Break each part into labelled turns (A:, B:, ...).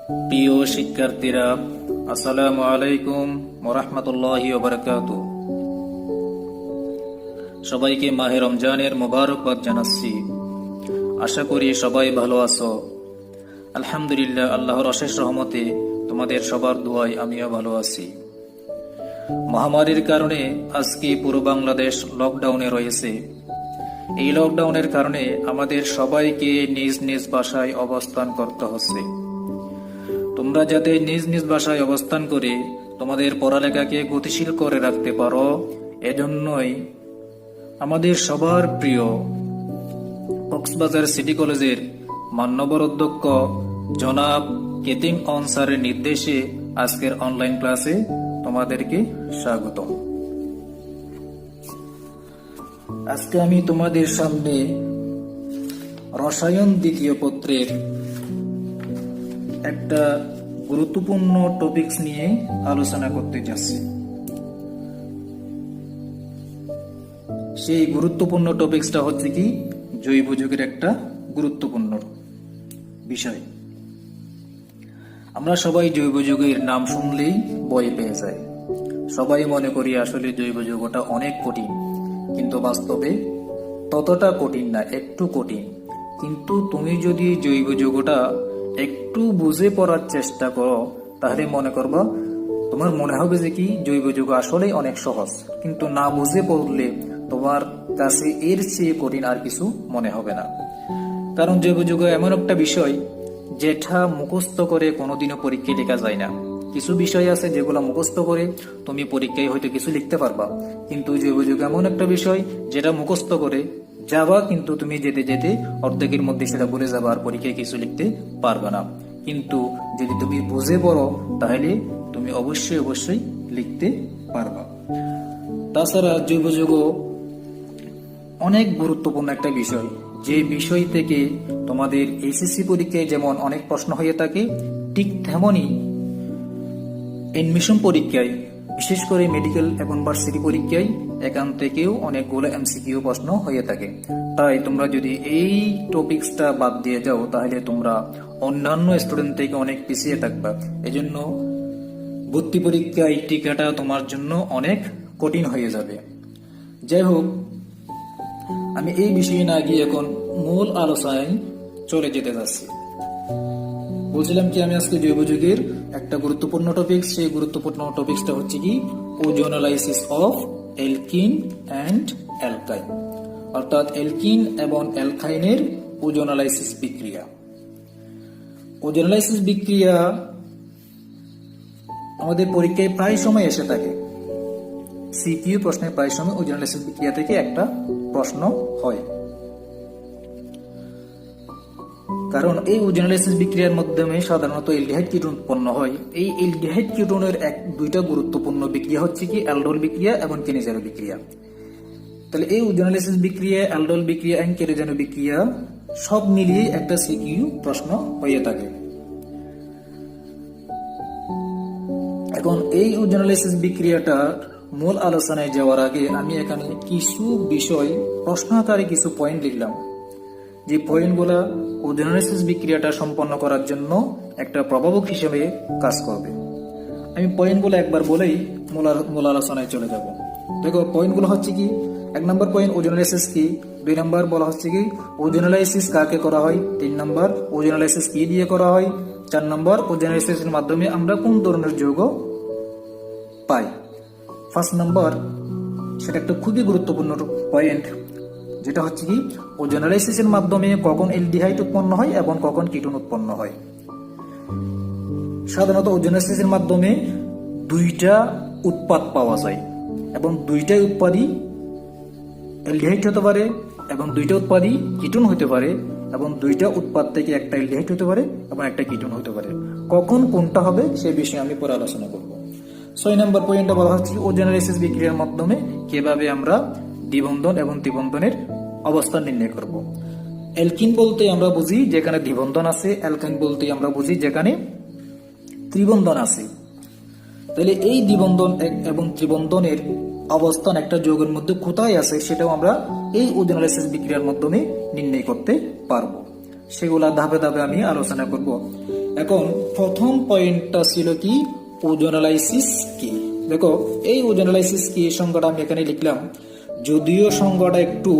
A: প্রিয় শিক্ষার্থীরা, আসসালামু আলাইকুম ওয়া রাহমাতুল্লাহি ওয়া বারাকাতুহু। সবাইকে মাহে রমজানের মোবারকবাদ জানাচ্ছি। আশা করি সবাই ভালো আছো। আলহামদুলিল্লাহ, আল্লাহর অশেষ রহমতে তোমাদের সবার দোয়ায় আমিও ভালো আছি। মহামারীর কারণে আজকে পুরো বাংলাদেশ লকডাউনে রয়েছে। এই লকডাউনের কারণে আমাদের সবাইকে নিজ নিজ বাসায় অবস্থান করতে হচ্ছে। তোমরা যাতে নিজ নিজ বাসায় অবস্থান করে তোমাদের পড়ালেখাকে গতিশীল করে রাখতে পারো, এজন্যই আমাদের সবার প্রিয় কক্সবাজার সিটি কলেজের মান্যবর অধ্যক্ষ জনাব কেতিম আনসারের নির্দেশে আজকের অনলাইন ক্লাসে তোমাদেরকে স্বাগত। আজকে আমি তোমাদের সামনে রসায়ন দ্বিতীয় পত্রের একটা গুরুত্বপূর্ণ টপিকস নিয়ে আলোচনা করতে যাচ্ছি। সেই গুরুত্বপূর্ণ টপিকসটা হচ্ছে কি, জৈব যুগের একটা গুরুত্বপূর্ণ বিষয়। আমরা সবাই জৈব যুগের নাম শুনলেই ভয় পেয়ে যাই। সবাই মনে করি আসলে জৈব যুগটা অনেক কঠিন, কিন্তু বাস্তবে ততটা কঠিন না, একটু কঠিন। কিন্তু তুমি যদি জৈব যুগটা একটু বুঝে পড়ার চেষ্টা করো, তাহলে মনে করবা, তোমার মনে হবে যে কি জৈব যুগ আসলে অনেক সহজ। কিন্তু না বুঝে পড়লে তোমার কাছে এর চেয়ে কঠিন আর কিছু মনে হবে না। কারণ জৈব যুগ এমন একটা বিষয় যেটা মুখস্থ করে কোনোদিনও পরীক্ষায় লেখা যায় না। কিছু বিষয় আছে যেগুলো মুখস্থ করে তুমি পরীক্ষায় হয়তো কিছু লিখতে পারবা, কিন্তু জৈব যুগ এমন একটা বিষয় যেটা মুখস্থ করে যাবা, কিন্তু তুমি যেতে যেতে অর্ধেকের মধ্যে সেটা ভুলে যাবা, আর পরীক্ষায় কিছু লিখতে পারবে না। কিন্তু যদি তুমি বুঝে পড়ো, তাহলে তুমি অবশ্যই অবশ্যই লিখতে পারবা। তাছাড়া জৈব যুগ অনেক গুরুত্বপূর্ণ একটা বিষয়, যে বিষয় থেকে তোমাদের এইচএসসি পরীক্ষায় যেমন অনেক প্রশ্ন হয়ে থাকে, ঠিক তেমনই এডমিশন পরীক্ষায়, বিশেষ করে মেডিকেল এবং ভার্সিটি পরীক্ষায় এখান থেকেও অনেকগুলো এমসিকিউ প্রশ্ন হয়ে থাকে। তাই তোমরা যদি এই টপিকসটা বাদ দিয়ে যাও, তাহলে তোমরা অন্যান্য স্টুডেন্ট থেকে অনেক পিছিয়ে থাকবা। এজন্য ভর্তি পরীক্ষায় টিকাটা তোমার জন্য অনেক কঠিন হয়ে যাবে। যাই হোক, আমি এই বিষয়ে না গিয়ে এখন মূল আলোচনায় চলে যেতে যাচ্ছি। বলছিলাম কি, আমি আজকে জৈব যুগের একটা গুরুত্বপূর্ণ টপিকস, সেই গুরুত্বপূর্ণ টপিকসটা হচ্ছে কি, ওজোনালাইসিস অফ অ্যালকিন অ্যান্ড অ্যালকাইন, অর্থাৎ অ্যালকিন এবং অ্যালকাইনের ওজোনালাইসিস বিক্রিয়া। ওজোনালাইসিস বিক্রিয়া আমাদের পরীক্ষায় প্রায় সময় এসে থাকে। সিকিউ প্রশ্নে প্রায় সময় ওজোনালাইসিস বিক্রিয়া থেকে একটা প্রশ্ন হয়। কারণ এই ওজোনালাইসিস বিক্রিয়ার মাধ্যমে সাধারণত অ্যালডিহাইড কিটোন উৎপন্ন হয়। এই অ্যালডিহাইড কিটোনের দুইটা গুরুত্বপূর্ণ বিক্রিয়া হচ্ছে কি, অ্যালডোল বিক্রিয়া এবং কেনিজানো বিক্রিয়া। তাহলে এই ওজোনালাইসিস বিক্রিয়া, অ্যালডোল বিক্রিয়া এবং কেনিজানো বিক্রিয়া সব মিলিয়ে একটা সিকিউ প্রশ্ন হয়ে থাকে। এখন এই ওজোনালাইসিস বিক্রিয়াটার মূল আলোচনায় যাওয়ার আগে আমি এখানে কিছু বিষয় প্রশ্ন আকারে কিছু পয়েন্ট লিখলাম, যে পয়েন্টগুলা ওজোনালাইসিস বিক্রিয়াটা সম্পন্ন করার জন্য একটা প্রভাবক হিসেবে কাজ করবে। আমি পয়েন্টগুলো একবার বলেই মূল আলোচনায় চলে যাব। দেখো, পয়েন্টগুলো হচ্ছে কি, 1 নম্বর পয়েন্ট ওজোনালাইসিস কি, 2 নম্বর বলা হচ্ছে কি ওজোনালাইসিস কাকে করা হয়, 3 নম্বর ওজোনালাইসিস কি দিয়ে করা হয়, 4 নম্বর ওজোনালাইসিসের মাধ্যমে আমরা কোন ধরনের যৌগ পাই। 1 নম্বর, সেটা একটা খুবই গুরুত্বপূর্ণ পয়েন্ট, যেটা হচ্ছে কি ওজোনালাইসিসের মাধ্যমে কখন অ্যালডিহাইড উৎপন্ন হয় এবং কখন কিটোন উৎপন্ন হয়। সাধারণত ওজোনালাইসিসের মাধ্যমে দুইটা উৎপাদ পাওয়া যায়, এবং দুইটাই উৎপাদই অ্যালডিহাইড হতে পারে, এবং দুইটা উৎপাদই কিটোন হতে পারে, এবং দুইটা উৎপাদ থেকে একটা অ্যালডিহাইড হতে পারে এবং একটা কিটোন হতে পারে। কখন কোনটা হবে সে বিষয়ে আমি পরে আলোচনা করব। 6 নম্বর পয়েন্টটা বলা হচ্ছে ওজোনালাইসিস বিক্রিয়ার মাধ্যমে কিভাবে আমরা দ্বিবন্ধন এবং ত্রিবন্ধনের অবস্থান নির্ণয় করব। অ্যালকিন বলতে আমরা বুঝি যেখানে দ্বিবন্ধন আছে, অ্যালকাইন বলতে আমরা বুঝি যেখানে ত্রিবন্ধন আছে। তাহলে এই দ্বিবন্ধন এবং ত্রিবন্ধনের অবস্থান একটা যৌগের মধ্যে কোথায় আছে, সেটাও আমরা এই ওজোনালাইসিস বিক্রিয়ার মাধ্যমে নির্ণয় করতে পারবো। সেগুলা ধাপে ধাপে আমি আলোচনা করব। এখন প্রথম পয়েন্টটা ছিল কি, ওজোনালাইসিস কি। দেখো, এই ওজোনালাইসিস কি সংজ্ঞাটা আমি এখানে লিখলাম, যদিও সংজ্ঞাটা একটু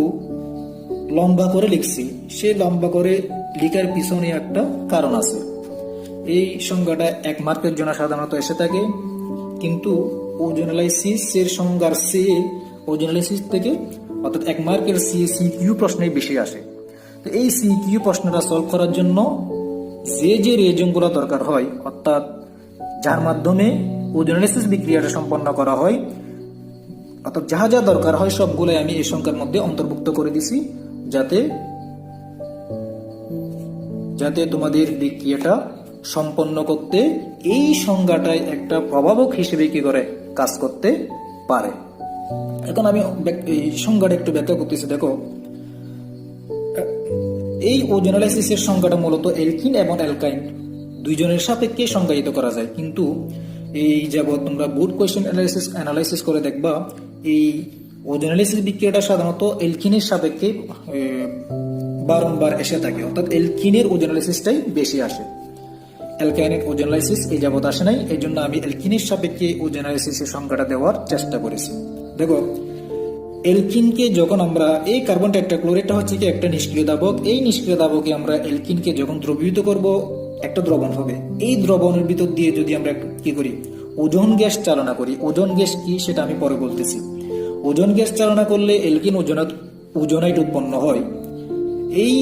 A: লম্বা করে লিখছি, সে লম্বা করে লিখার পিছনে একটা কারণ আছে। এই সংজ্ঞাটা 1 মার্কের জন্য সাধারণত এসে থাকে, কিন্তু ওজোনালাইসিস এর সংজ্ঞার চেয়ে ওজোনালাইসিস থেকে অর্থাৎ 1 মার্কের সিকিউ প্রশ্নে বেশি আসে। তো এই সিকিউ প্রশ্নটা সলভ করার জন্য যে যে রিয়েজেন্টগুলো দরকার হয়, অর্থাৎ যার মাধ্যমে ওজোনালাইসিস বিক্রিয়াটা সম্পন্ন করা হয়, অর্থাৎ যা যা দরকার হয় সবগুলোই আমি এই সংখ্যার মধ্যে অন্তর্ভুক্ত করে দিছি, যাতে তোমাদের বিক্রিয়াটা সম্পন্ন করতে এই সংজ্ঞাটাই একটা প্রভাবক হিসেবে কি করে কাজ করতে পারে। এখন আমি এই সংজ্ঞাটা একটু ব্যাখ্যা করতেছি। দেখো, এই ওজোনালাইসিসের সংজ্ঞাটা মূলত অ্যালকিন এবং অ্যালকাইন দুইজনের সাপেক্ষে সংজ্ঞায়িত করা যায়, কিন্তু এই যাবৎ তোমরা বোর্ড কোয়েশ্চেন অ্যানালাইসিস করে দেখবা এই ওজোনালাইসিস বিক্রিয়াটা সাধারণত অ্যালকিনের সাপেক্ষে বারংবার এসে থাকে, অর্থাৎ অ্যালকিনের ওজোনালাইসিসটাই বেশি আসে, অ্যালকাইনের ওজোনালাইসিস এই যাবৎ আসে নাই। এই জন্য আমি অ্যালকিনের সাপেক্ষে ওজোনালাইসিসের সংজ্ঞাটা দেওয়ার চেষ্টা করেছি। দেখো, অ্যালকিনকে যখন আমরা এই কার্বন টেট্রাক্লোরাইডটা হচ্ছে কি একটা নিষ্ক্রিয় দ্রাবক, এই নিষ্ক্রিয় দ্রাবকে আমরা অ্যালকিনকে যখন দ্রবীভূত করব একটা দ্রবণ হবে। এই দ্রবণের ভিতর দিয়ে যদি আমরা কি করি, ওজোন গ্যাস চালনা করি। ওজোন গ্যাস কি সেটা আমি পরে বলতেছি। ওজোন গ্যাস চালনা করলে অ্যালকিন ওজোনাইট উৎপন্ন হয়। এই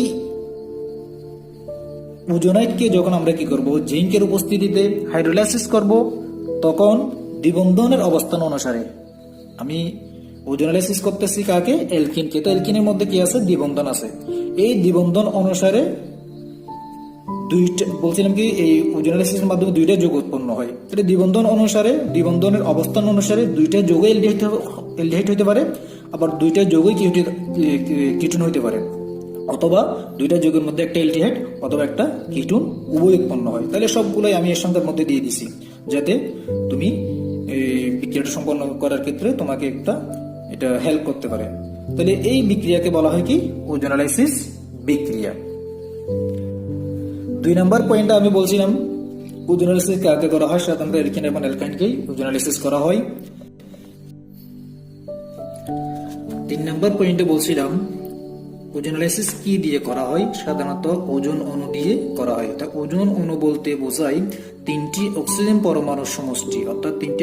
A: ওজোনাইটকে যখন আমরা কি করব, জিঙ্কের উপস্থিতিতে হাইড্রোলাইসিস করব, তখন দ্বিবন্ধনের অবস্থান অনুসারে আমি ওজোনালাইসিস করতেছি কাকে, অ্যালকিনকে। তো অ্যালকিনের মধ্যে কি আছে, দ্বিবন্ধন আছে। এই দ্বিবন্ধন অনুসারে দুইটা বলছিলাম কি, এই ওজোনালাইসিসের মাধ্যমে দুইটা যৌগ উৎপন্ন হয়। তাহলে দ্বিবন্ধন অনুসারে, দ্বিবন্ধনের অবস্থান অনুসারে দুইটা যৌগই অ্যালডিহাইড হইতে পারে, আবার দুইটা যৌগই কিটোন হইতে পারে, অথবা দুইটা যৌগের মধ্যে একটা অ্যালডিহাইড অথবা একটা কিটোন উভয় উৎপন্ন হয়। তাহলে সবগুলোই আমি এর সংখ্যার মধ্যে দিয়ে দিছি, যাতে তুমি বিক্রিয়াটা সম্পন্ন করার ক্ষেত্রে তোমাকে এটা হেল্প করতে পারে। তাহলে এই বিক্রিয়াকে বলা হয় কি, ওজোনালাইসিস বিক্রিয়া। 2 নম্বর পয়েন্টটা আমি বলছিলাম ওজোনালাইসিস কাকে করা হয়, সাধারণত অ্যালকিন এবং অ্যালকাইনকেই ওজোনালাইসিস করা হয়। 3 নম্বর পয়েন্টে বলছিলাম ওজোনালাইসিস কি দিয়ে করা হয়, সাধারণত ওজোন অণু দিয়ে করা হয়। তা ওজোন অণু বলতে বোঝায় 3টি অক্সিজেন পরমাণুর সমষ্টি, অর্থাৎ 3টি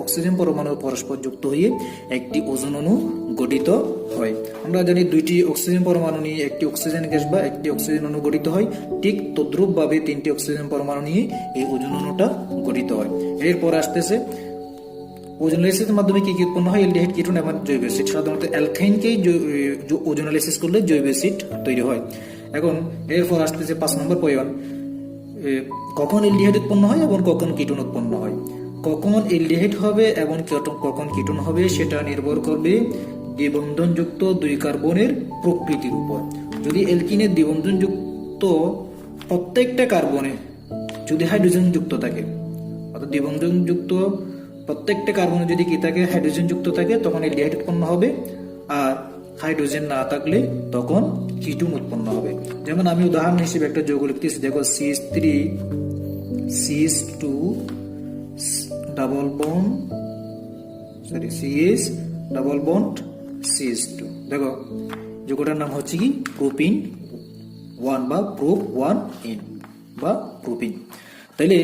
A: অক্সিজেন পরমাণু পরস্পর যুক্ত হয়ে একটি ওজোন অণু গঠিত হয়। আমরা জানি 2টি অক্সিজেন পরমাণু নিয়ে একটি অক্সিজেন গ্যাস বা একটি অক্সিজেন অণু গঠিত হয়, ঠিক তদ্রূপ ভাবে 3টি অক্সিজেন পরমাণু নিয়ে এই ওজোন অণুটা গঠিত হয়। এরপর আসতেছে ওজোনালাইসিসের মাধ্যমে কি উৎপন্ন হয়, অ্যালডিহাইড, কিটোন এবং জৈব অ্যাসিড। সাধারণত অ্যালকাইনকেই ওজোনালাইসিস করলে জৈব অ্যাসিড তৈরি হয়। এখন এরপর আসতেছে 5 নম্বর পয়েন্ট, কখন অ্যালডিহাইড উৎপন্ন হয় এবং কখন কিটোন উৎপন্ন হয়। কখন অ্যালডিহাইড হবে এবং কখন কিটোন হবে সেটা নির্ভর করবে দ্বিবন্ধনযুক্ত 2 কার্বনের প্রকৃতির উপর। যদি অ্যালকিনের দ্বিবন্ধনযুক্ত প্রত্যেকটা কার্বনে যদি হাইড্রোজেন যুক্ত থাকে, অর্থাৎ দ্বিবন্ধনযুক্ত প্রত্যেকটা কার্বনে যদি কি থাকে, হাইড্রোজেন যুক্ত থাকে, তখন অ্যালডিহাইড উৎপন্ন হবে। আর হাইড্রোজেন না থাকলে তখন কিটোন উৎপন্ন হবে। যেমন আমি উদাহরণ হিসেবে একটা যৌগ লিখতেছি। দেখো, CH3 CH2 double bond CH double bond CH2। দেখো, যৌগটার নাম হচ্ছে কি প্রোপিন 1 বা প্রোপ 1N বা প্রোপিন। তাহলে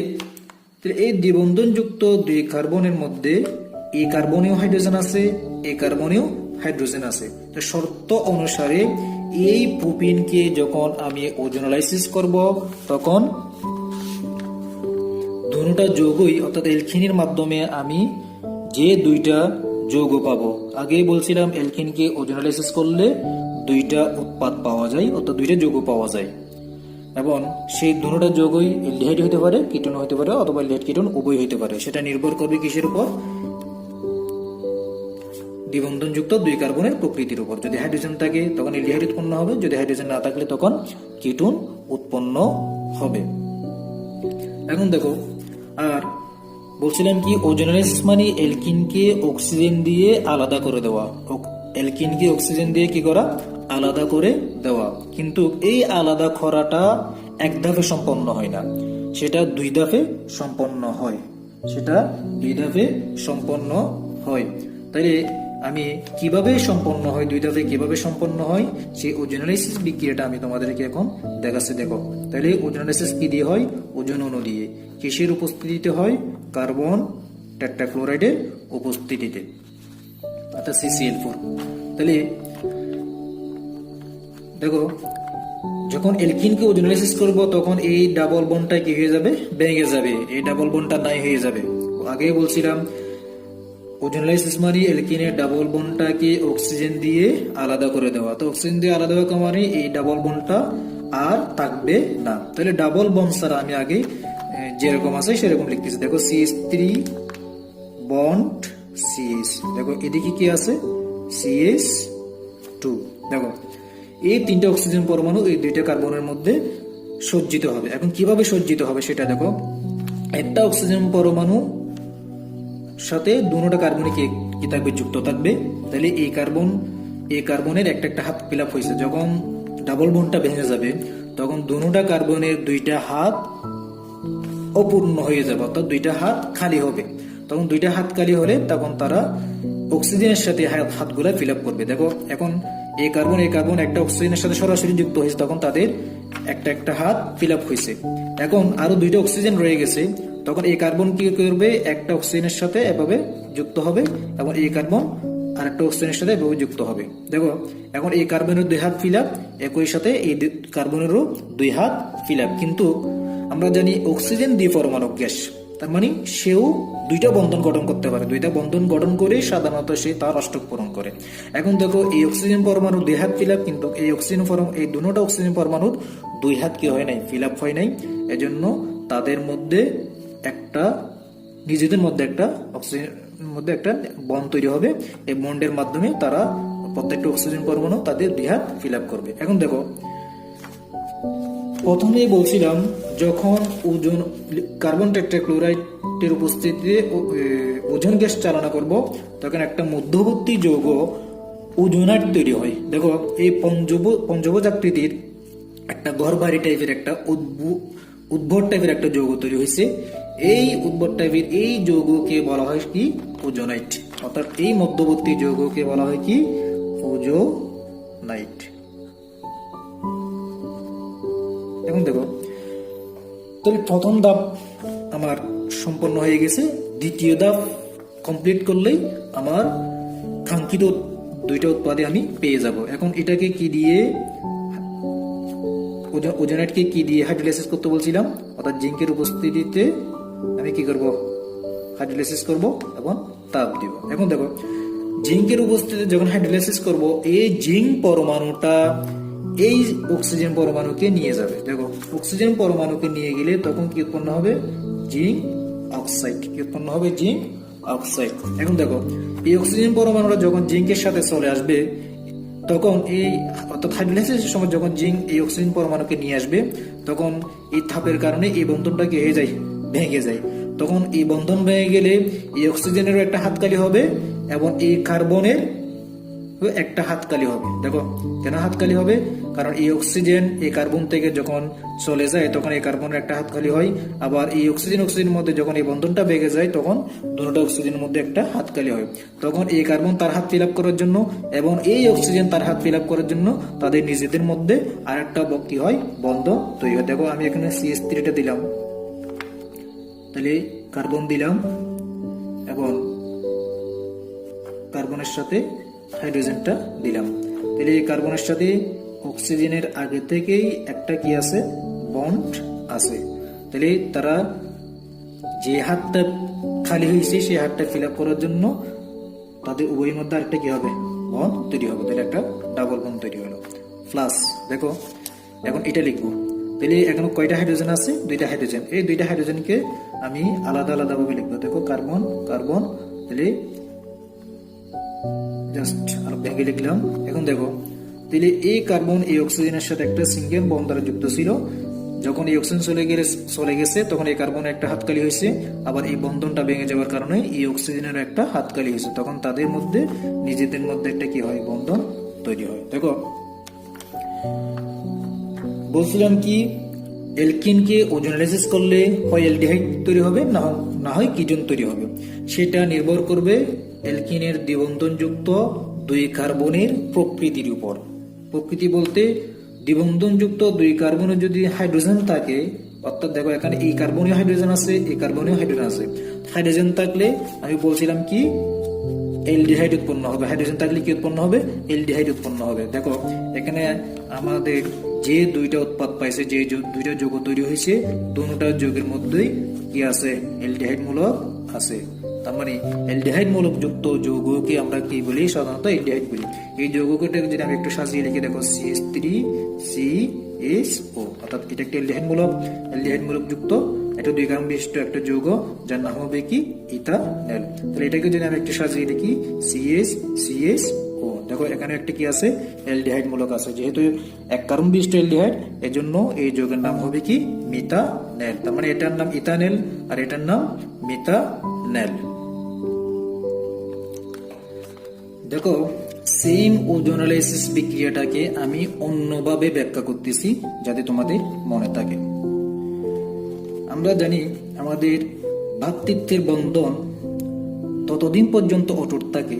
A: এই দ্বিবন্ধনযুক্ত 2 কার্বনের মধ্যে এই কার্বনেও হাইড্রোজেন আছে, এই কার্বনেও হাইড্রোজেন আছে। তো শর্ত অনুসারে এই প্রোপিনকে যখন আমি ওজোনালাইসিস করব, তখন দুটো যৌগই অর্থাৎ অ্যালকিনের মাধ্যমে আমি যে 2টা যৌগ পাবো। আগেই বলছিলাম অ্যালকিনকে ওজোনালাইসিস করলে 2টা উৎপাদ পাওয়া যায়, অর্থাৎ 2টা যৌগ পাওয়া যায়, এবং সেই দুটো যৌগই অ্যালডিহাইড হতে পারে, কিটোন হতে পারে, অথবা অ্যালডিহাইড কিটোন উভয় হতে পারে। সেটা নির্ভর করবে কিসের উপর, দ্বিবন্ধনযুক্ত 2 কার্বনের প্রকৃতির উপর। যদি হাইড্রোজেন থাকে তখন অ্যালডিহাইড উৎপন্ন হবে, যদি হাইড্রোজেন না থাকলে তখন কিটোন উৎপন্ন হবে। এখন দেখো, আর বলছিলাম কি ওজোনালাইসিস মানে অ্যালকিনকে অক্সিজেন দিয়ে আলাদা করে দেওয়া। অ্যালকিনকে অক্সিজেন দিয়ে কি করা, আলাদা করে দেওয়া। কিন্তু এই আলাদা করাটা এক ধাপে সম্পন্ন হয় না, সেটা দুই ধাপে সম্পন্ন হয়, সেটা দুই ধাপে সম্পন্ন হয়। তাইলে আমি কিভাবে সম্পন্ন হয়, দুই ধাপে কিভাবে সম্পন্ন হয় সেই ওজোনালাইসিস বিক্রিয়াটা আমি তোমাদেরকে এখন দেখাচ্ছি। দেখো, তাহলে ওজোনালাইসিস কি দিয়ে হয়? ওজোন অণু দিয়ে। কিসের উপস্থিতিতে হয়? কার্বন টেট্রাক্লোরাইডের উপস্থিতিতে, অর্থাৎ CCl4। তাহলে দেখো, যখন অ্যালকিনকে ওজোনালাইসিস করব তখন এই ডাবল বন্ডটা কি হয়ে যাবে? ভেঙে যাবে, এই ডাবল বন্ডটা নাই হয়ে যাবে। আগে বলছিলাম ওজোনালাইসিস মানে অ্যালকিনের ডাবল বন্ডটাকে অক্সিজেন দিয়ে আলাদা করে দেওয়া। তো অক্সিজেন দিয়ে আলাদা হওয়া মানে এই ডাবল বন্ডটা আর থাকবে না। তাহলে ডাবল বন্ড ছাড়া আমি আগে যেরকম আছে সেরকম লিখতেছি। দেখো, CH3 বন্ড CH, দেখো এদিকে কি আছে? CH2। দেখো, এই তিনটা অক্সিজেন পরমাণু এই দুইটা কার্বনের মধ্যে সজ্জিত হবে। এখন কিভাবে সজ্জিত হবে সেটা দেখো, একটা অক্সিজেন পরমাণু সাথে দুটোটা কার্বনে কি থাকবে? যুক্ত থাকবে। তাহলে এই কার্বনের একটা একটা হাত ফিল আপ হয়েছে। যখন ডাবল বন্ডটা ভেঙে যাবে তখন দুটোটা কার্বনের দুইটা হাত অপূর্ণ হয়ে যাবে, অর্থাৎ দুইটা হাত খালি হবে। তখন দুইটা হাত খালি হলে তখন তারা অক্সিজেনের সাথে হাতগুলা ফিল আপ করবে। দেখো, এখন এই কার্বন একটা অক্সিজেনের সাথে সরাসরি যুক্ত হয়েছে, তখন তাদের একটা একটা হাত ফিল আপ হয়েছে। এখন আরো দুইটা অক্সিজেন রয়ে গেছে, তখন এই কার্বন কি করবে? একটা অক্সিজেনের সাথে এভাবে যুক্ত হবে এবং এই কার্বন আর একটা অক্সিজেনের সাথে এভাবে যুক্ত হবে। দেখো, এখন এই কার্বনের দুই হাত ফিল আপ, একই সাথে এই কার্বনেরও দুই হাত ফিল আপ। কিন্তু আমরা জানি অক্সিজেন দ্বিপরমাণু গ্যাস, তার মানে সেও দুইটা বন্ধন গঠন করতে পারে। দুইটা বন্ধন গঠন করে সাধারণত সে তার অষ্টক পূরণ করে। এখন দেখো, এই অক্সিজেন পরমাণু দুই হাত ফিল আপ, কিন্তু এই দুটোটা অক্সিজেন পরমাণুর দুই হাত কি হয় নাই? ফিল আপ হয় নাই। এজন্য তাদের মধ্যে নিজেদের মধ্যে একটা অক্সিজেন মধ্যে একটা বন্ড তৈরি হবে। এই বন্ডের মাধ্যমে তারা প্রত্যেকটা অক্সিজেন পরমাণু তাদের দুই হাত ফিল আপ করবে। এখন দেখো, প্রথমেই বলছিলাম যখন কার্বন টেট্রাক্লোরাইডের উপস্থিতিতে ওজোন গ্যাস চালনা করব তখন একটা মধ্যবর্তী যৌগ ওজোনাইড তৈরি হয়। দেখো, এই পঞ্চভুজ আকৃতির একটা ঘরবাড়ি টাইপের একটা উদ্ভট টাইপের একটা যৌগ তৈরি হয়েছে। এই উদ্ভট টাইপের এই যৌগকে বলা হয় কি? ওজোনাইড। অর্থাৎ এই মধ্যবর্তী যৌগকে বলা হয় কি? ওজোনাইড। এখন দেখো, তাহলে প্রথম ধাপ আমার সম্পন্ন হয়ে গেছে। দ্বিতীয় ধাপ কমপ্লিট করলেই আমার কাঙ্ক্ষিত দুইটা উৎপাদে আমি পেয়ে যাব। এখন এটাকে কি দিয়ে, ওজোনাইডকে কি দিয়ে হাইড্রোলাইসিস করতে বলছিলাম? অর্থাৎ জিঙ্কের উপস্থিতিতে আমি কি করব? হাইড্রোলাইসিস করব এবং তাপ দিব। এখন দেখো, জিঙ্কের উপস্থিতিতে যখন হাইড্রোলাইসিস করব, এই জিঙ্ক পরমাণুটা এই অক্সিজেন পরমাণুকে নিয়ে যাবে। দেখো, অক্সিজেন পরমাণুকে নিয়ে গেলে তখন কি উৎপন্ন হবে? Zinc oxide. কি উৎপন্ন হবে? Zinc oxide. এখন দেখো, এই অক্সিজেন পরমাণুটা যখন জিঙ্কের সাথে চলে আসবে তখন অর্থাৎ হাইড্রোলাইসিসের সময় যখন জিঙ্ক এই অক্সিজেন পরমাণুকে নিয়ে আসবে তখন এই তাপের কারণে এই বন্ধনটা কি হয়ে যায়? ভেঙে যায়। তখন এই বন্ধন ভেঙে গেলে এই অক্সিজেনেরও একটা হাততালি হবে এবং এই কার্বনের একটা হাততালি হবে। দেখো, কেন হাততালি হবে? কারণ এই অক্সিজেন এই কার্বন থেকে যখন চলে যায় তখন এই কার্বনের একটা হাততালি হয়, আবার এই অক্সিজেনের মধ্যে যখন এই বন্ধনটা ভেঙে যায় তখন দুটো অক্সিজেনের মধ্যে একটা হাততালি হয়। তখন এই কার্বন তার হাত ফিল আপ করার জন্য এবং এই অক্সিজেন তার হাত ফিল আপ করার জন্য তাদের নিজেদের মধ্যে আর একটা কি হয়? বন্ধন তৈরি হয়। দেখো, আমি এখানে CH3টা দিলাম, তাহলে কার্বন দিলাম এবং কার্বনের সাথে হাইড্রোজেনটা দিলাম। তাহলে এই কার্বনের সাথে অক্সিজেনের আগে থেকেই একটা কি আছে? বন্ড আছে। তাহলে তারা যে হাতটা খালি হয়েছে সেই হাতটা ফিল আপ করার জন্য তাদের উভয়ের মধ্যে আরেকটা কি হবে? বন্ড তৈরি হবে। তাহলে একটা ডাবল বন্ড তৈরি হলো। প্লাস দেখো, এখন এটা লিখবো। তাহলে এখন কয়টা হাইড্রোজেন আছে? দুইটা হাইড্রোজেন। এই দুইটা হাইড্রোজেনকে আমি আলাদা আলাদা ভাবে লিখবো। দেখো, কার্বন কার্বন, তাহলে জাস্ট আর ভেঙে লিখলাম। এখন দেখো, তাহলে এই কার্বন এই অক্সিজেনের সাথে একটা সিঙ্গেল বন্ড দ্বারা যুক্ত ছিল। যখন এই অক্সিজেন চলে গেছে তখন এই কার্বনের একটা হাততালি হয়েছে, আবার এই বন্ধনটা ভেঙে যাওয়ার কারণে এই অক্সিজেনের একটা হাততালি হয়েছে। তখন তাদের মধ্যে নিজেদের মধ্যে একটা কি হয়? বন্ধন তৈরি হয়। দেখো, বলছিলাম কি অ্যালকিনকে ওজোনালাইসিস করলে হয় অ্যালডিহাইড তৈরি হবে, না হয় কিটোন তৈরি হবে। সেটা নির্ভর করবে অ্যালকিনের দ্বিবন্ধনযুক্ত দুই কার্বনের প্রকৃতির উপর। প্রকৃতি বলতে দ্বিবন্ধনযুক্ত দুই কার্বনে যদি হাইড্রোজেন থাকে, অর্থাৎ দেখো এখানে এই কার্বনেও হাইড্রোজেন আছে, এই কার্বনেও হাইড্রোজেন আছে, হাইড্রোজেন থাকলে আমি বলছিলাম কি অ্যালডিহাইড উৎপন্ন হবে। হাইড্রোজেন থাকলে কি উৎপন্ন হবে? অ্যালডিহাইড উৎপন্ন হবে। দেখো এখানে আমাদের যে দুইটা উৎপাদ পাইছে, যে দুইটা যৌগ তৈরি হয়েছে, দুটা যৌগের মধ্যেই কি আছে? অ্যালডিহাইড মূলক আছে। তার মানে অ্যালডিহাইড মূলক যুক্ত যৌগকে আমরা কি বলি? সাধারণত অ্যালডিহাইড বলি। এই যৌগকে যদি আমি একটু সাজিয়ে লিখে দেখো CH3CSO, অর্থাৎ এটা একটা অ্যালডিহাইড মূলক যুক্ত একটা দুই কার্বন বিশিষ্ট একটা যৌগ, যার নাম হবে কি? ইথানল। তাহলে এটাকে যদি আমি একটু সাজিয়ে লিখি CH3CSO, দেখো এখানে একটা কি আছে? অ্যালডিহাইড মূলক আছে। যেহেতু এক কার্বন বিশিষ্ট অ্যালডিহাইড, এজন্য এই যৌগের নাম হবে কি? মিথানল। তার মানে এটার নাম ইথানল আর এটার নাম মিথানল। দেখো সেম ওজোনালাইসিস বিক্রিয়াটাকে আমি অন্যভাবে ব্যাখ্যা করতেছি যাতে তোমাদের মনে থাকে। আমরা জানি আমাদের ভ্রাতৃত্বের বন্ধন ততদিন পর্যন্ত অটুট থাকে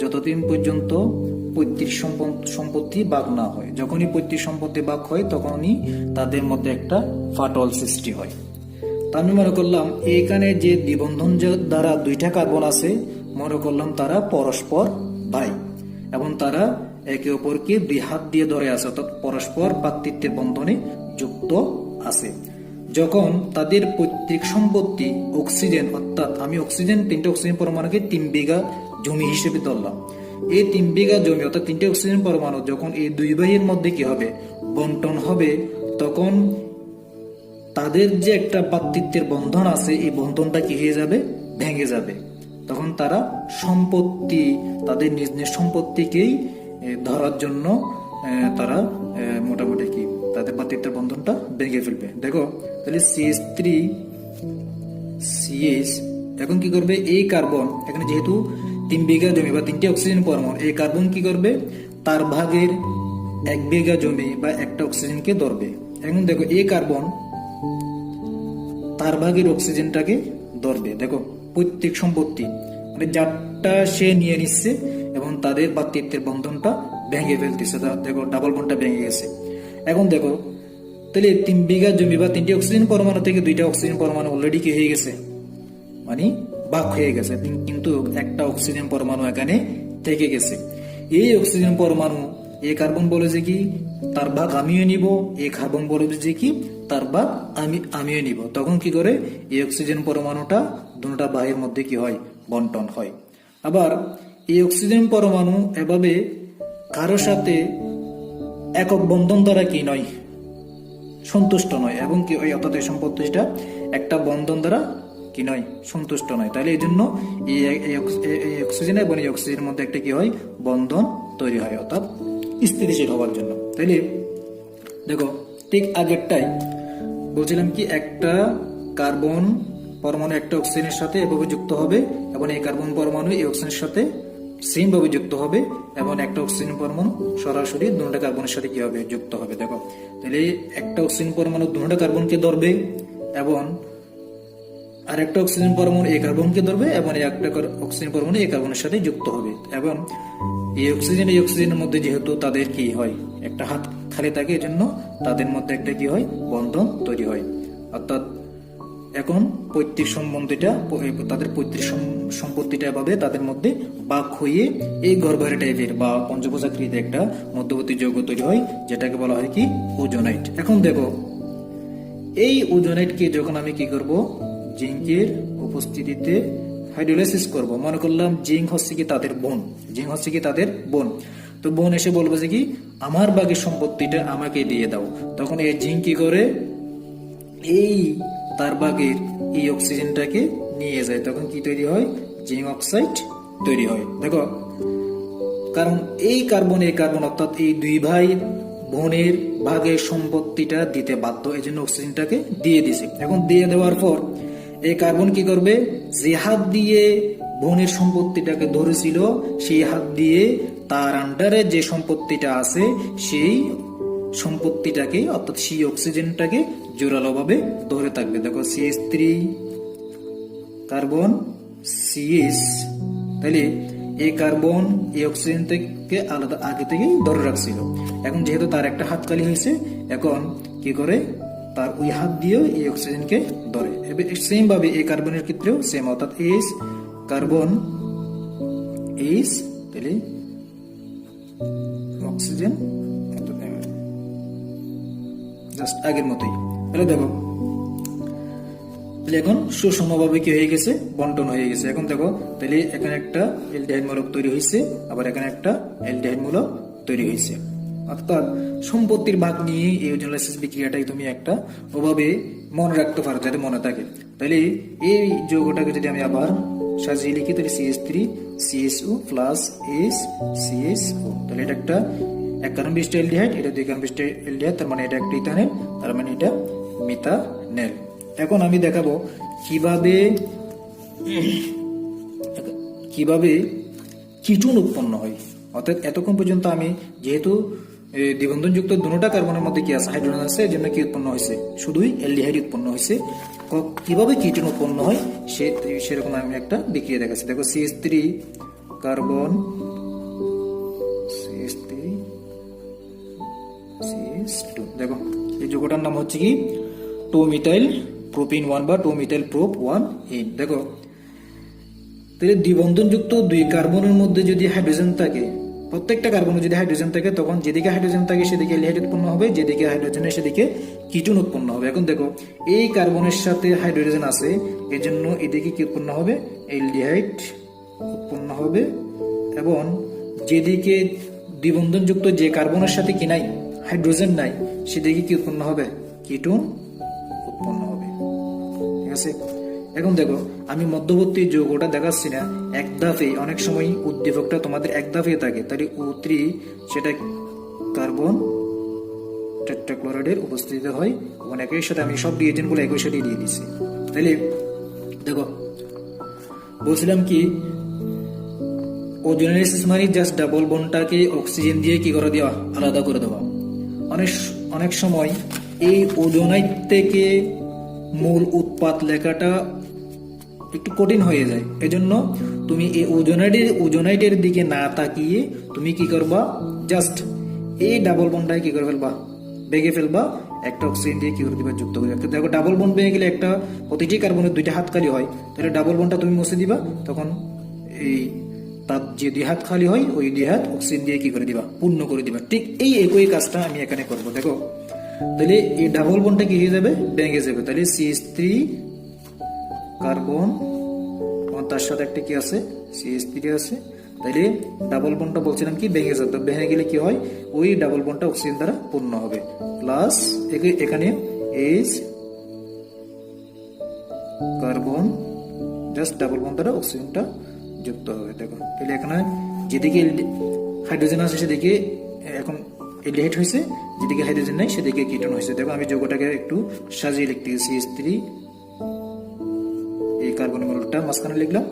A: যতদিন পর্যন্ত পৈতৃক সম্পত্তি ভাগ না হয়। যখনই পৈতৃক সম্পত্তি ভাগ হয় তখনই তাদের মধ্যে একটা ফাটল সৃষ্টি হয়। তা আমি মনে করলাম এখানে যে দ্বিবন্ধন দ্বারা দুইটা কার্বন আছে, মনে করলাম তারা পরস্পর ভাই এবং তারা একে অপরকে দুই হাত দিয়ে ধরে আছে, অর্থাৎ পরস্পর ভ্রাতৃত্বের বন্ধনে যুক্ত আছে। যখন তাদের পৈতৃক সম্পত্তি অক্সিজেন, অর্থাৎ আমি তিনটে অক্সিজেন পরমাণুকে 3 বিঘা জমি হিসেবে ধরলাম। এই 3 বিঘা জমি অর্থাৎ 3টে অক্সিজেন পরমাণু যখন এই দুই ভাইয়ের মধ্যে কি হবে? বন্টন হবে, তখন তাদের যে একটা ভ্রাতৃত্বের বন্ধন আছে, এই বন্ধনটা কি হয়ে যাবে? ভেঙে যাবে। তখন তারা তাদের নিজ নিজ সম্পত্তিকেই ধরার জন্য তারা মোটামুটি কি তাদের ভ্রাতৃত্বের বন্ধনটা ভেঙে ফেলবে। দেখো তাহলে CH3CH এখন কি করবে? এই কার্বন এখানে যেহেতু 3 বিঘা জমি বা 3টে অক্সিজেন পরমাণু, এই কার্বন কি করবে? তার ভাগের 1 বিঘা জমি বা একটা অক্সিজেনকে ধরবে। এখন দেখো এই কার্বন তার ভাগের অক্সিজেনটাকে ধরবে। দেখো পৈতৃক সম্পত্তি মানে যারটা সে নিয়ে নিচ্ছে এবং তাদের ভ্রাতৃত্বের বন্ধনটা ভেঙে ফেলতেছে। দেখো ডাবল বন্ডটা ভেঙে গেছে। এখন দেখো তাহলে 3 বিঘা জমি বা 3টে অক্সিজেন পরমাণু থেকে 2টা অক্সিজেন পরমাণু অলরেডি কি হয়ে গেছে? মানে ভাগ হয়ে গেছে, কিন্তু একটা অক্সিজেন পরমাণু এখানে থেকে গেছে। এই অক্সিজেন পরমাণু এই কার্বন বলে যে কি তার ভাগ আমিও নিব, এই কার্বন বলে যে কি তার ভাগ আমিও নিব। তখন কি করে? এই অক্সিজেন পরমাণুটা দুটা বাহির মধ্যে কি হয়? বন্টন হয়। আবার এই অক্সিজেন পরমাণু এভাবে কারো সাথে একক বন্ধন দ্বারা কি নয়? সন্তুষ্ট নয়, এবং কি ওই অর্থাৎ এই সম্পত্তিটা একটা বন্ধন দ্বারা কি নয়? সন্তুষ্ট নয়। তাহলে এই জন্য এই অক্সিজেন এবং এই অক্সিজেনের মধ্যে একটা কি হয়? বন্ধন তৈরি হয়, অর্থাৎ স্থিতিশীল হওয়ার জন্য। তাইলে দেখো ঠিক আগেরটাই বলছিলাম কি একটা কার্বন পরমাণু একটা অক্সিজেনের সাথে এভাবে যুক্ত হবে এবং এই কার্বন পরমাণু এই অক্সিজেনের সাথে সেম ভাবে যুক্ত হবে এবং একটা অক্সিজেন পরমাণু সরাসরি দুটো কার্বনের সাথে কি হবে? যুক্ত হবে। দেখো তাহলে একটা অক্সিজেন পরমাণু দুটো কার্বনকে ধরবে এবং আর একটা অক্সিজেন পরমাণু এই কার্বনকে ধরবে এবং একটা অক্সিজেন পরমাণু এই কার্বনের সাথে যুক্ত হবে। এবং এই অক্সিজেনের মধ্যে যেহেতু তাদের কি হয়? একটা হাত খালি থাকে, এজন্য তাদের মধ্যে একটা কি হয়? বন্ধন তৈরি হয়। অর্থাৎ এখন পৈতৃক সম্বন্ধীটা তাদের পৈতৃক সম্পত্তিটা এভাবে তাদের মধ্যে ভাগ হয়ে এই গর্ভারে টাইপের বা পঞ্চভুজাকৃতির একটা মধ্যবর্তী যৌগ তৈরি হয়, যেটাকে বলা হয় কি? ওজোনাইট। এখন দেখো এই ওজোনাইটকে যখন আমি কি করব? জিঙ্কের উপস্থিতিতে হাইড্রোলাইসিস করব। মনে করলাম জিঙ্ক হচ্ছে কি তাদের বোন, তো বোন এসে বলবে যে কি আমার ভাগের সম্পত্তিটা আমাকে দিয়ে দাও। তখন এই জিঙ্ক কি করে? এই তার ভাগের এই অক্সিজেনটাকে নিয়ে যায়। তখন কি তৈরি হয়? জিঙ্ক অক্সাইড তৈরি হয়। দেখো কারণ এই কার্বন অর্থাৎ এই দুই ভাই বোনের ভাগের সম্পত্তিটা দিতে বাধ্য, এই জন্য অক্সিজেনটাকে দিয়ে দিছে। এখন দিয়ে দেওয়ার পর এই কার্বন কি করবে? যে হাত দিয়ে বোনের সম্পত্তিটাকে ধরেছিল সেই হাত দিয়ে তার আন্ডারে যে সম্পত্তিটা আছে সেই সম্পত্তিটাকে অর্থাৎ সেই অক্সিজেনটাকে জোরালোভাবে ধরে থাকবে। দেখো CH3 কার্বন CH, তাহলে এই কার্বন এই অক্সিজেন থেকে আলাদা আগে থেকেই ধরে রাখছিল। এখন যেহেতু তার একটা হাত খালি হয়েছে, এখন কি করে তার ওই হাত দিয়ে এই অক্সিজেনকে ধরে। সেম ভাবে এই কার্বনের ক্ষেত্রেও সেম, অর্থাৎ H কার্বন H, তাহলে অক্সিজেন জাস্ট আগের মতোই। তাহলে দেখো তাহলে এখন সুষমভাবে কি হয়ে গেছে, বন্টন হয়ে গেছে। এখন দেখো তাহলে এখানে একটা অ্যালডিহাইড মূলক তৈরি হয়েছে, আবার এখানে একটা অ্যালডিহাইড মূলক তৈরি হয়েছে। অর্থাৎ সম্পত্তির ভাগ নিয়ে এই ওজোনালাইসিস বিক্রিয়াটাই তুমি একটা ওভাবে মনে রাখতে পারো, যাতে মনে থাকে। তাহলে এই যৌগটাকে যদি আমি আবার সাজিয়ে লিখি, তাহলে CH3 CSO plus H CSO, তাহলে এটা একটা 1 কার্বন বিশিষ্ট অ্যালডিহাইড, এটা 2 কার্বন বিশিষ্ট অ্যালডিহাইড, তার মানে এটা একটা ইথানেল, তার মানে এটা মিথানেল। এখন আমি দেখাবো কিভাবে কিটোন উৎপন্ন হয়। অর্থাৎ এতক্ষণ পর্যন্ত আমি যেহেতু দ্বিবন্ধনযুক্ত দুটোটা কার্বনের মধ্যে কি আছে, হাইড্রোজেন আছে, এর জন্য কি উৎপন্ন হয়েছে, শুধুই অ্যালডিহাইড উৎপন্ন হয়েছে। কিভাবে কিটোন উৎপন্ন হয় সেরকম আমি একটা বিক্রিয়া দেখাচ্ছি। দেখো CH3 কার্বন CH2, দেখো এই যৌগটার নাম হচ্ছে কি 2-মিথাইল প্রোপিন 1 বা 2-মিথাইল প্রোপ 1 দেখো তাহলে দ্বিবন্ধনযুক্ত 2 কার্বনের মধ্যে যদি হাইড্রোজেন থাকে, প্রত্যেকটা কার্বনে যদি হাইড্রোজেন থাকে, তখন যেদিকে হাইড্রোজেন থাকে সেদিকে অ্যালডিহাইড উৎপন্ন হবে, যেদিকে হাইড্রোজেনের সেদিকে কিটোন উৎপন্ন হবে। এখন দেখো এই কার্বনের সাথে হাইড্রোজেন আছে, এর জন্য এদিকে কি উৎপন্ন হবে, অ্যালডিহাইড উৎপন্ন হবে, এবং যেদিকে দ্বিবন্ধনযুক্ত যে কার্বনের সাথে কি নাই, হাইড্রোজেন নাই, সেদিকে কি উৎপন্ন হবে, কিটোন উৎপন্ন হবে। ঠিক আছে, এখন দেখো আমি মধ্যবর্তী যৌগটা দেখাচ্ছি না, এক ধাপে, অনেক সময় উদ্দীপকটা তোমাদের এক ধাপে থাকে, তাহলে O3 সেটা কার্বন টেট্রাক্লোরাইডের উপস্থিতিতে হয়, এবং একই সাথে আমি সব রিয়েজেন্ট গুলো একই সাথে দিয়ে দিচ্ছি। তাহলে দেখো বলছিলাম কি, ওজোনালাইসিস মানে জাস্ট ডাবল বন্ডটাকে অক্সিজেন দিয়ে কি করে দেওয়া, আলাদা করে দেওয়া। অনেক সময় এই ওজোনাইট থেকে মূল উৎপাদ লেখাটা একটু কঠিন হয়ে যায়, এজন্য তুমি এই ওজোনাইটের দিকে না তাকিয়ে তুমি কি করবা, জাস্ট এই ডাবল বন্ডটাকে কি করে ফেলবা, ভেঙে ফেলবা, একটা অক্সিজেন দিয়ে কি করে দিবা, যুক্ত করে। দেখো ডাবল বন্ড ভেঙে গেলে একটা প্রতিটি কার্বনের 2টা হাত খালি হয়, তাহলে ডাবল বন্ডটা তুমি মুছে দিবা, তখন এই তার যে 2 হাত খালি হয়, ওই 2 হাত অক্সিজেন দিয়ে কি করে দিবা, পূর্ণ করে দিবা। ঠিক এই একই কাজটা আমি এখানে করবো। দেখো তাহলে এই ডাবল বন্ডটা কি হয়ে যাবে, ভেঙে যাবে। তাহলে CH3 কার্বন, তার সাথে একটা কি আছে, CH3 আছে, তাহলে ডাবল বন্ডটা বলছিলাম কি ভেঙে যাবে, ভেঙে গেলে কি হয়, ওই ডাবল বন্ডটা অক্সিজেন দ্বারা পূর্ণ হবে, প্লাস এখানে H carbon, just double bond দ্বারা অক্সিজেনটা যুক্ত হবে। দেখো তাহলে এখানে যেদিকে হাইড্রোজেন আছে সেদিকে এখন অ্যালডিহাইড হয়েছে, যেদিকে হাইড্রোজেন নাই সেদিকে কিটোন হয়েছে। দেখো আমি যৌগটাকে একটু সাজিয়ে লিখতে গেছি, CH3 এই কার্বন মূলকটা মাঝখানে লিখলাম,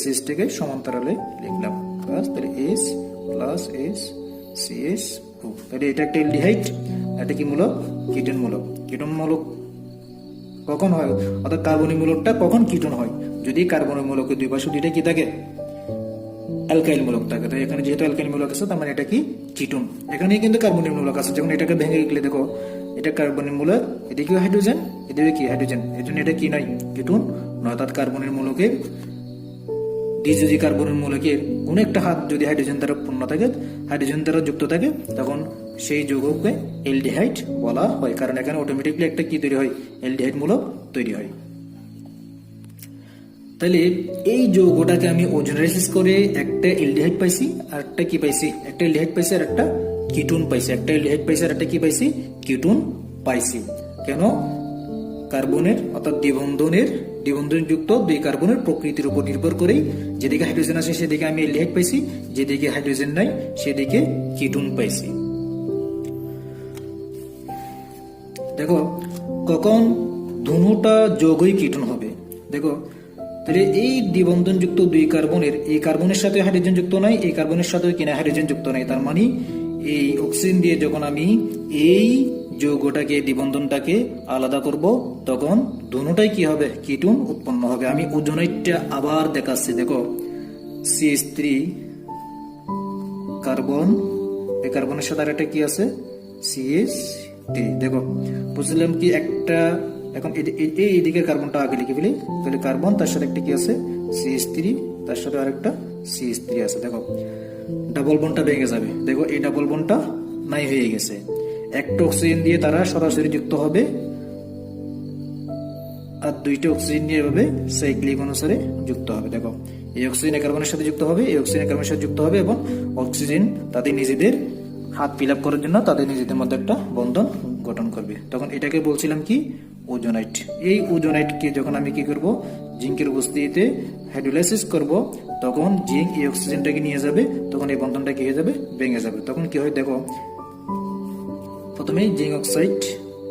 A: CH সমান্তরালে লিখলাম, প্লাস তাহলে H প্লাস H CH2, তাহলে এটা একটা অ্যালডিহাইড, এটা কি মূলক, কিটোন মূলক। কিটোন মূলক কখন হয়, অর্থাৎ কার্বনিক মূলকটা কখন কিটোন হয়, যদি কার্বনিক মূলকের 2 পাশে 2টা কি থাকে, অ্যালকাইল মূলক থাকে। তো এখানে যেহেতু অ্যালকাইল মূলক আছে, তার মানে এটা কি কিটোন। এখানে কিন্তু কার্বনিক মূলক আছে, যখন এটাকে ভেঙে গেলে দেখো এটা কার্বনিক মূলক, এদিকে হাইড্রোজেন, এদিকে কি হাইড্রোজেন, এর জন্য এটা কি নয়, কিটোন নয়। অর্থাৎ কার্বনের মূলকের দ্বিযোজী কার্বনের মূলকের কোন একটা হাত যদি হাইড্রোজেন দ্বারা পূর্ণ থাকে, হাইড্রোজেন দ্বারা যুক্ত থাকে, তখন সেই যৌগকে অ্যালডিহাইড বলা হয়, কারণ এখানে অটোমেটিকলি একটা কি তৈরি হয়, অ্যালডিহাইড মূলক তৈরি হয়। তাহলে এই যৌগটাকে আমি ওজোনালাইসিস করে একটা অ্যালডিহাইড পাইছি, আর একটা কি পাইছি, একটা অ্যালডিহাইড পাইছি আর একটা কিটোন পাইছি, একটা অ্যালডিহাইড পাইছি আর একটা কি পাইছি, কিটোন পাইছি। কেন, কার্বনের অর্থাৎ দ্বিবন্ধনযুক্ত 2 কার্বনের প্রকৃতির উপর নির্ভর করেই যেদিকে হাইড্রোজেন আছে সেদিকে আমি অ্যালডিহাইড পাইছি, যেদিকে হাইড্রোজেন নাই সেদিকে কিটোন পাইছি। দেখো কখন দুটোটা যৌগই কিটোন হবে, দেখো তাহলে এই দ্বিবন্ধনযুক্ত 2 কার্বনের, এই কার্বনের সাথে হাইড্রোজেন যুক্ত নাই, এই কার্বনের সাথে কিনা হাইড্রোজেন যুক্ত নাই, তার মানে এই অক্সিজেন দিয়ে যখন আমি এই যৌগটাকে দ্বিবন্ধনটাকে আলাদা করব তখন দুটোটাই কি হবে, কিটোন উৎপন্ন হবে। আমি ওজোনাইটটা আবার দেখাচ্ছি, দেখো CH3 কার্বন, এই কার্বনের সাথে আরেকটা কি আছে CH3, দেখো বুঝলাম কি একটা। এখন এই দিকের কার্বনটা আগে লিখে ফেলি, তাহলে কার্বন তার সাথে একটা কি আছে CH3, তার সাথে আরেকটা CH3 আছে। দেখো ডাবল বন্ডটা ভেঙে যাবে, দেখো এই ডাবল বন্ডটা নাই হয়ে গেছে। একটা অক্সিজেন দিয়ে তারা সরাসরি যুক্ত হবে আর দুইটা অক্সিজেন নিয়ে এভাবে সাইক্লিক অনুসারে যুক্ত হবে। দেখো এই অক্সিজেন কার্বনের সাথে যুক্ত হবে, এই অক্সিজেন কার্বনের সাথে যুক্ত হবে এবং অক্সিজেন তাদের নিজেদের হাত ফিল আপ করার জন্য তাদের নিজেদের মধ্যে একটা বন্ধন গঠন করবে। তখন এটাকে বলছিলাম কি ওজোনাইট। এই ওজোনাইটকে যখন আমি কি করব, জিঙ্কের উপস্থিতিতে হাইড্রোলাইসিস করব, তখন জিঙ্ক এই অক্সিজেনটাকে নিয়ে যাবে, তখন এই বন্ধনটা কি হয়ে যাবে, ভেঙে যাবে। তখন কি হয় দেখো, প্রথমে জিঙ্ক অক্সাইড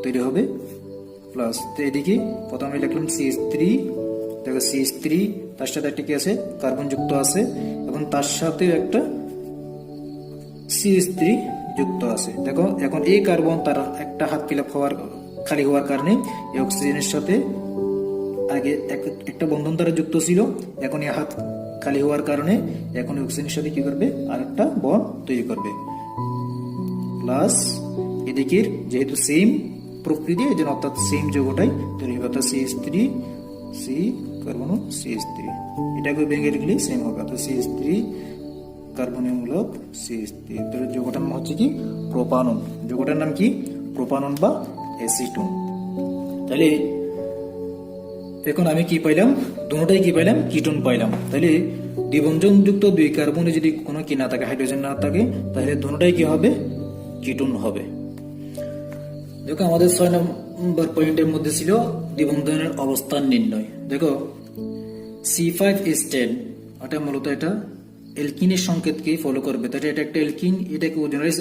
A: তৈরি হবে প্লাস, তো এদিকে প্রথমে লিখলাম CH3, দেখো CH3 তার সাথে একটা কি আছে কার্বন যুক্ত আছে এবং তার সাথে একটা CH3 যুক্ত আছে। দেখো এখন এই কার্বন তার একটা হাত ফিল আপ হওয়ার খালি হওয়ার কারণে এই অক্সিজেনের সাথে আগে একটা বন্ধন দ্বারা যুক্ত ছিল, এখন এই হাত খালি হওয়ার কারণে এখন অক্সিজেনের সাথে কি করবে, আরেকটা বন্ড তৈরি করবে প্লাস। এদিকের যেহেতু সেম প্রকৃতি, এই জন্য অর্থাৎ সেম যৌগটাই তৈরি হবে, অর্থাৎ CH3 C কার্বন CH3, এটাকে ভেঙে লিখলে সেম হবে, অর্থাৎ CH3 কার্বনের মূলক CH3। তাহলে যৌগটার নাম হচ্ছে কি প্রোপানন, যৌগটার নাম কি প্রোপানন বা অ্যাসিটোন। তাহলে এখন আমি কি পাইলাম, দুটোটাই কি পাইলাম, কিটোন পাইলাম। তাহলে দ্বিবন্ধনযুক্ত দুই কার্বনে যদি কোনো কি না থাকে, হাইড্রোজেন না থাকে, তাহলে দুটোটাই কি হবে, কিটোন হবে। দেখো আমাদের 6 নম্বর পয়েন্টের মধ্যে ছিল দ্বিবন্ধনের অবস্থান নির্ণয়। দেখো C5H10 এটা মূলত এটা এলকিনের সংকেতকে ফলো করবে, তাহলে এটা একটা এলকিন, এটাকে ওজোনালাইজ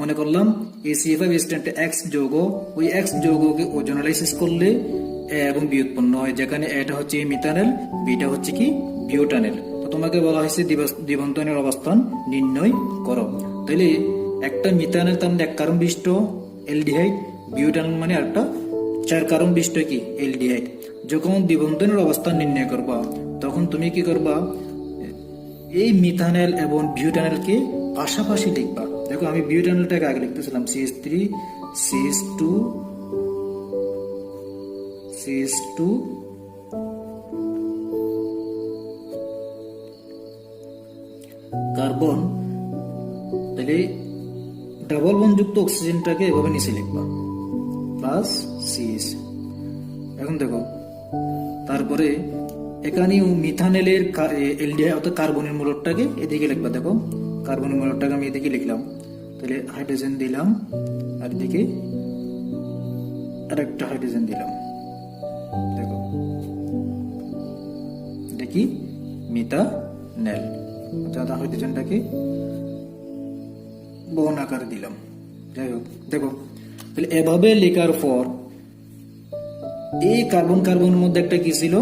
A: মনে করলাম এই C5H10 X যৌগ, ওই X যৌগকে ওজোনালাইসিস করলে A এবং B উৎপন্ন হয়, যেখানে এটা হচ্ছে মিথানেল, বিটা হচ্ছে কি বিউটানেল। তো তোমাকে বলা হয়েছে দ্বিবন্ধনের অবস্থান নির্ণয় করো। তাহলে একটা মিথানেল তার মানে এক কার্বন বিশিষ্ট এলডিহাইড, বিউটানেল মানে একটা 4 কার্বন বিশিষ্ট কি এলডিহাইড। যখন দ্বিবন্ধনের অবস্থান নির্ণয় করবা তখন তুমি কি করবা, এই মিথানেল এবং বিউটানেলকে পাশাপাশি লিখবা। দেখো আমি বিউটানেলটাকে আগে লিখতেছিলাম CH3 CH2 CH2 কার্বন, তাহলে ডাবল বন্ডযুক্ত অক্সিজেনটাকে এভাবে নিচে লিখবা প্লাস CH। এখন দেখো তারপরে এখানেও মিথানেলের এলডিহাইড অর্থাৎ কার্বনের মূলকটাকে এদিকে লিখবা। দেখো কার্বনের মূলকটাকে আমি এদিকে লিখলাম, তাহলে হাইড্রোজেন দিলাম আর এদিকে আরেকটা হাইড্রোজেন দিলাম। দেখো এটা কি মিথানেল, অর্থাৎ হাইড্রোজেনটাকে বন আকারে দিলাম। যাই হোক দেখো তাহলে এভাবে লেখার পর এই কার্বনের মধ্যে একটা কি ছিল,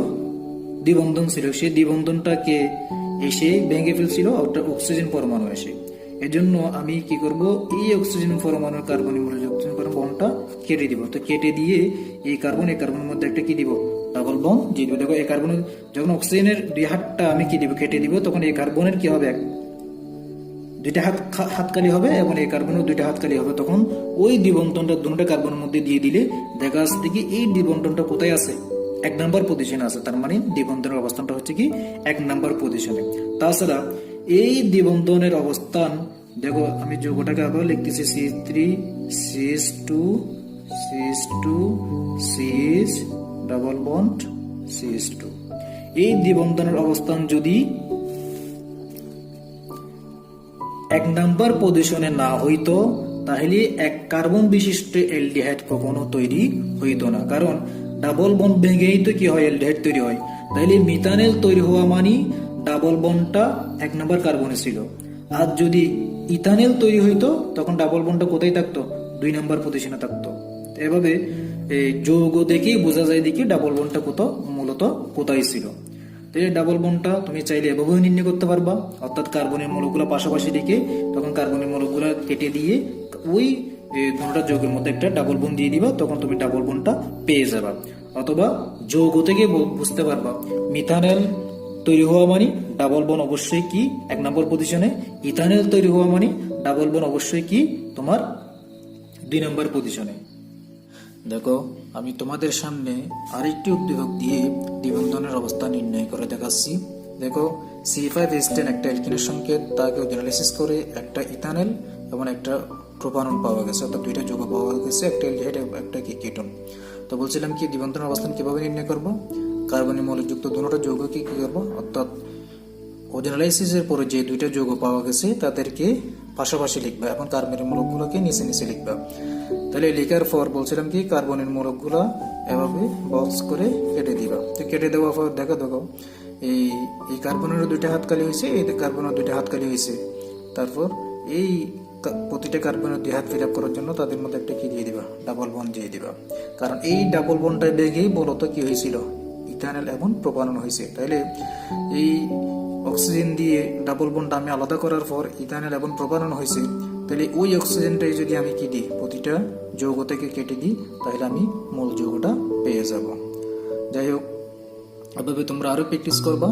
A: দ্বিবন্ধন ছিল, সেই দ্বিবন্ধনটাকে এসে ভেঙে ফেলছিল একটা অক্সিজেন পরমাণু এসে। এজন্য আমি কি করব, এই অক্সিজেন পরমাণুর কার্বনের মূল্য অক্সিজেন পরমাণু বন্ডটা কেটে দিব। তো কেটে দিয়ে এই কার্বনের মধ্যে একটা কি দিব, ডাবল বন্ড দিয়ে দিব। দেখো এই কার্বন যখন অক্সিজেনের দুই হাতটা আমি কি দিব, কেটে দিব, তখন এই কার্বনের কি হবে, দুইটা হাতকালি হবে এবং এই কার্বনের দুইটা হাতকালি হবে। তখন ওই দ্বিবন্ধনটা দুটো কার্বনের মধ্যে দিয়ে দিলে দেখা যাচ্ছে কি এই দ্বিবন্ধনটা কোথায় আছে, 1 নম্বর পজিশনে আছে। তার মানে দ্বিবন্ধনের অবস্থানটা হচ্ছে কি 1 নম্বর পজিশনে। তাছাড়া এই দ্বিবন্ধনের অবস্থান দেখো আমি যৌগটাকে আবার লিখতেছি CH3 CH2 CH2 CH double bond CH2। এই দ্বিবন্ধনের অবস্থান যদি 1 নম্বর পজিশনে না হইতো তাহলে এক কার্বন বিশিষ্ট এলডিহাইড কখনো তৈরি হইতো না, কারণ ডাবল বন্ড ভেঙেই তো কি হয়, এলডিহাইড তৈরি হয়। তাহলে মিথানেল তৈরি হওয়া মানে ডাবল বন্ডটা 1 নম্বর কার্বনে ছিল, আর যদি ইথানেল তৈরি হইতো তখন ডাবল বন্ডটা কোথায় থাকতো, 2 নম্বর পজিশনে থাকতো। এভাবে যৌগ দেখে বোঝা যায় দেখি ডাবল বন্ডটা মূলত কোথায় ছিল। তাহলে ডাবল বন্ডটা তুমি চাইলে এভাবেও নির্ণয় করতে পারবা, অর্থাৎ কার্বনের মৌলগুলো পাশাপাশি রেখে তখন কার্বনের মৌলগুলো কেটে দিয়ে ওই দুটা যৌগের মধ্যে একটা ডাবল বন্ড দিয়ে দিবা, তখন তুমি ডাবল বন্ডটা পেয়ে যাবা। অথবা যৌগ থেকে বুঝতে পারবা মিথানল তৈরি হওয়া মানে ডাবল বন্ড অবশ্যই কি 1 নম্বর পজিশনে, ইথানল তৈরি হওয়া মানে ডাবল বন্ড অবশ্যই কি তোমার 2 নম্বর পজিশনে। দেখো আমি তোমাদের সামনে আরেকটি উদ্দীপক দিয়ে দ্বিবন্ধনের অবস্থা নির্ণয় করে দেখাচ্ছি। দেখো C5H10 একটা অ্যালকিনের সংকেত, তাকে অ্যানালাইসিস করে একটা ইথানল এবং একটা প্রোপানল পাওয়া গেছে, অর্থাৎ দুইটা যৌগ পাওয়া গেছে, একটা অ্যালডিহাইড একটা কি কিটোন। তো বলছিলাম কি দ্বিবন্ধনের অবস্থান কিভাবে নির্ণয় করব, কার্বনের মৌলযুক্ত দুটো যৌগকে কি করব, অর্থাৎ অ্যানালাইসিসের পরে যে দুইটা যৌগ পাওয়া গেছে তাদেরকে পাশাপাশি লিখবা এবং কার্বনের মূলকগুলোকে নিচে নিচে লিখবা। তাহলে লেখার পর বলছিলাম কি কার্বনের মূলকগুলো এভাবে বক্স করে কেটে দিবা। তো কেটে দেওয়ার পর দেখো এই কার্বনেরও দুইটা হাত খালি হয়েছে, এই কার্বনের দুইটা হাত খালি হয়েছে। তারপর এই প্রতিটা কার্বনের 2 হাত ফিল আপ করার জন্য তাদের মধ্যে একটা কি দিয়ে দিবা, ডাবল বন্ড দিয়ে দিবা। কারণ এই ডাবল বন্ডটা লেগেই বলতো কি হয়েছিল, ইথানল এবং প্রোপানল হয়েছে। তাহলে এই অক্সিজেন দিয়ে ডাবল বন্ড আমি আলাদা করার পর ইথানল এবং প্রোপানল হয়েছে, তাহলে ওই অক্সিজেনটাই যদি আমি কি দিই, প্রতিটা যৌগ থেকে কেটে দিই, তাহলে আমি মূল যৌগটা পেয়ে যাব। যাই হোক, এভাবে তোমরা আরো প্র্যাকটিস করবা,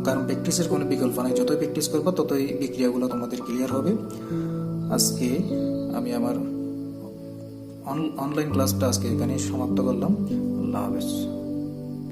A: কারণ প্র্যাকটিসের কোনো বিকল্প নাই, যতই প্র্যাকটিস করবা ততই বিক্রিয়াগুলো তোমাদের ক্লিয়ার হবে। আজকে আমি আমার অনলাইন ক্লাসটা আজকে এখানে সমাপ্ত করলাম। আল্লাহ হাফেজ।